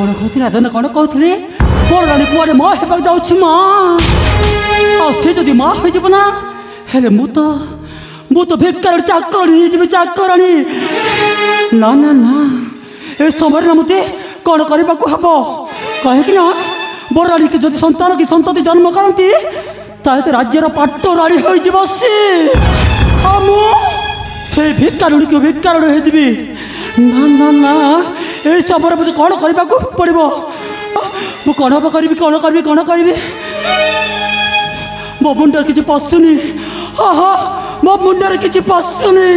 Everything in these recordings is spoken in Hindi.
कौन कहते राजन कौन कहते बड़ रानी कुआरे माँ हेबाक जाऊँ माँ से जदि माँ हो ना हेले मु तो बेकार चाकराणी चाकराणी ना ना ना ए समय ना मत कौन करने को हम कहीं ना बड़ रानी के जब संतान की संतति जन्म करती ताते राज्यर पाट राणी हो से भिकारुणी को भिकारुणी हो ना ना ना ये समय मुझे कौन करने को पड़ो मु कौन करी मो मुंडर किसी पशुनी हाँ हाँ मो मुंडर किसी पशुनी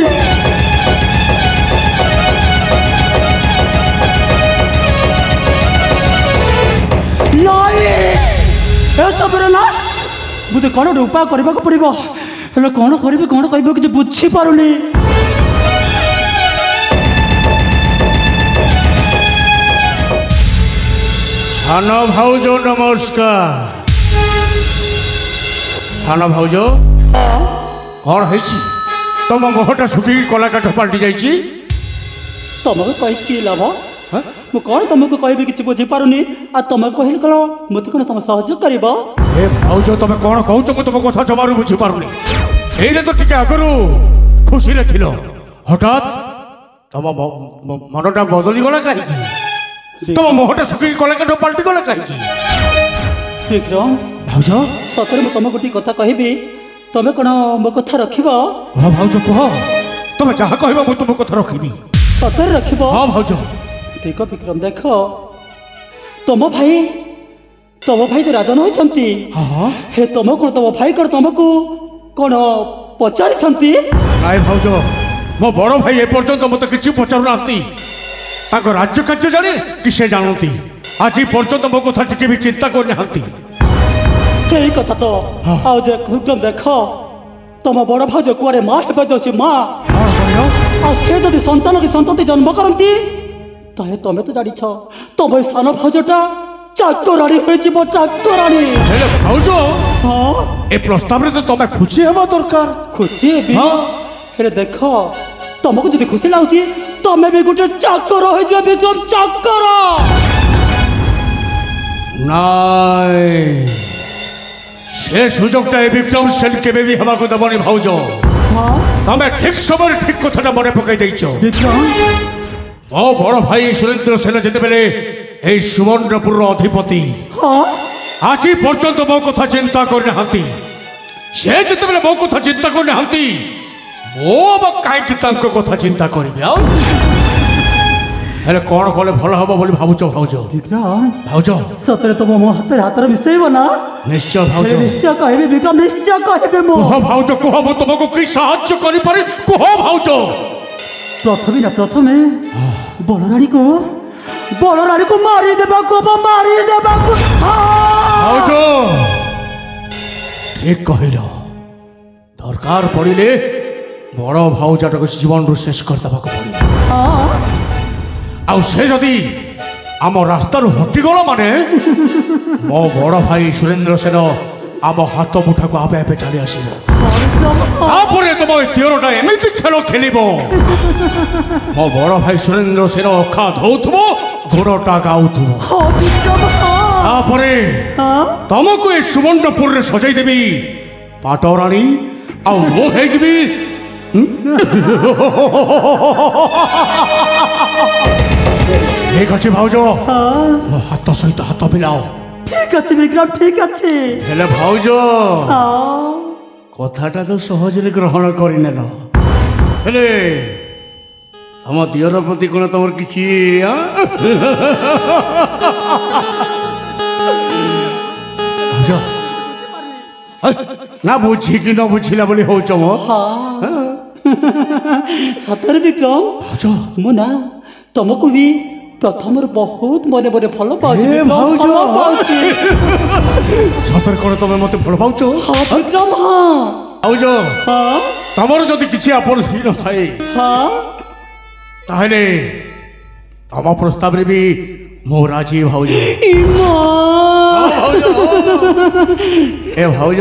ना मुझे कौन गोटे उपाय करने को पड़ो हेल्ले कौन करी किसी बुझी पारुनी सान भाउज नमस्कार सान भाउज कौन है तुम मुहटा सुखी कला काठ पलटि जाइए तुमको कही लाभ मु कौन तुमको कह कि बुझी पारुनी आ तुम कहल कल मत कौन तुम सहयोग कर भाउज तुम कौन कौच मुझे तुम कथा जमार बुझीपारुनी ये तो टे आगु खुशी थी हठात तुम मनटा बदली गला कहीं तुम मुहटा सुखी कला काठ पलटि गला कहीं विक्रम भाउज सतरे मुझे तुम गोटे कथा कहबी तुम कौन मो कथा रख हाँ भाउज कह तुम जहाँ कह मुझे तुम कथा रखी सतरे रख हाँ भाउज देख विक्रम देख तुम भाई तो राजन होती हे तुम कौन तुम भाई कौन तुमको कौन पचारि नाई भाउज मो बड़ भाई एपर्यंत मत कि पचारूना राज्य कार्य जाने कि से जानती आज पर्यंत मो कथा टिके भी चिंता करना सही कथा तो आज विक्रम देख तुम बड़ भाज कुआरे माँ हे माँ से जब संतान की संतति जन्म करती ताहे तुम तो जानी तुम सान भाजटा चाकराणी हो चाकराणी भाउज ए प्रस्ताव रे तो तुम खुशी हवा दरकार खुशी हे देख तुमको जो खुशी लगुच तुम भी गोटे चाकर हो विक्रम चाकर नाई से सुजोगटा विक्रम सेन केबे भी हवा को दबनी भाउज तुम ठीक समय ठीक कथा मन पकई देछ मो बड़ भाई सुरेंद्र सेन जिते बेले ए सुवर्णपुर अधिपति आज पर्यंत मो कथा चिंता करना से जिते बेले मो कथा चिंता करना मो कहीं कथा चिंता करी हेले कौन कले भल हम बोली भावुच भाउज विक्रम भाउज सतरे तुम मो हाथ मिसेब ना निश्चय भाउज निश्चय कहबी विक्रम निश्चय कहबे मो भाउज कह मु तुमको कि साहाय्य करि पारे कह भाउज प्रथमे बलरानी को मारी देबा भाउज ठीक कहल दरकार पड़े बड़ भाउजाटा को जीवन शेष करदेवा पड़े आउ से जदि आम रास्तार हटिगला माने मो बड़ भाई सुरेंद्र सेन आम हाथ मुठा को आपे आपे चली आसपर तुम तीरटा एमती खेल खेल मो बड़ भाई सुरेंद्र सेन अखा धोथब घोड़टा गाउथब तुमको ये सुवर्णपुर सजाई देवी पाटराणी आउ मुझे ठीक अच्छे भाउज मो हाथ सहित हाथ मिलाओ ठीक अच्छे विक्रम ठीक अच्छे हेले भाउज कथाटा तो सहज ग्रहण करनेल हेले तुम दियर प्रति कौन तुम कि ना बुझी कि न बुझिला बोली हो सतर विक्रम मु ना तुमको भी प्रथम बहुत मन मन भल सतर कौन तुम मत भल पाच विक्रम भाउज तमर जदि किसी आपत्ति न थाए ताहले तम प्रस्ताव रे भी मो राजी भाउज ए भाउज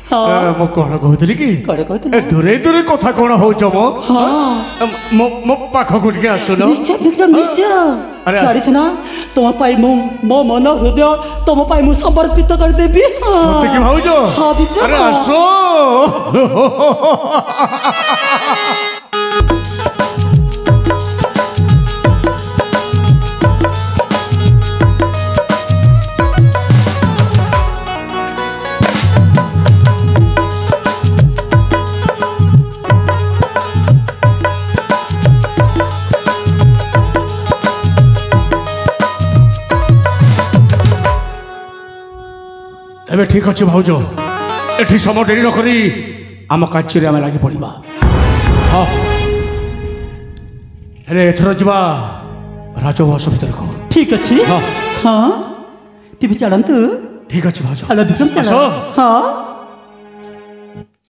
ମୁଁ କ'ଣ କହୁଥିଲି କି କ'ଣ କହୁଥିଲି ଦୂରେ ଦୂରେ କଥା କ'ଣ ହଉଛ ମୋ ପାଖକୁ ଟିକେ ଆସୁନ ନିଶ୍ଚୟ ବିକ୍ରମ ନିଶ୍ଚୟ ଆରେ ଜାଣିଛ ନା ତମ ପାଇଁ ମୁଁ ମୋ ମନ ହୃଦୟ ତମ ପାଇଁ ମୁଁ ସମର୍ପିତ କରିଦେବି ସତେକି ଭାଉଜ ଆରେ ଆସ ଏବେ ଠିକ ଅଛି ଭାଉଜ ଏଠି ସମୟ ଡେରି ନ କରି ଆମ କାର୍ଯ୍ୟରେ ଆମେ ଲାଗି ପଡ଼ିବା ହଁ ହେଲେ ଏଥର ଯିବା ରାଜଉଆସ ଭିତରକୁ ଠିକ ଅଛି ହଁ ତେବେ ଚାଲନ୍ତୁ ଠିକ ଅଛି ଭାଉଜ ଚାଲ ବିକ୍ରମ ଚାଲ ହଁ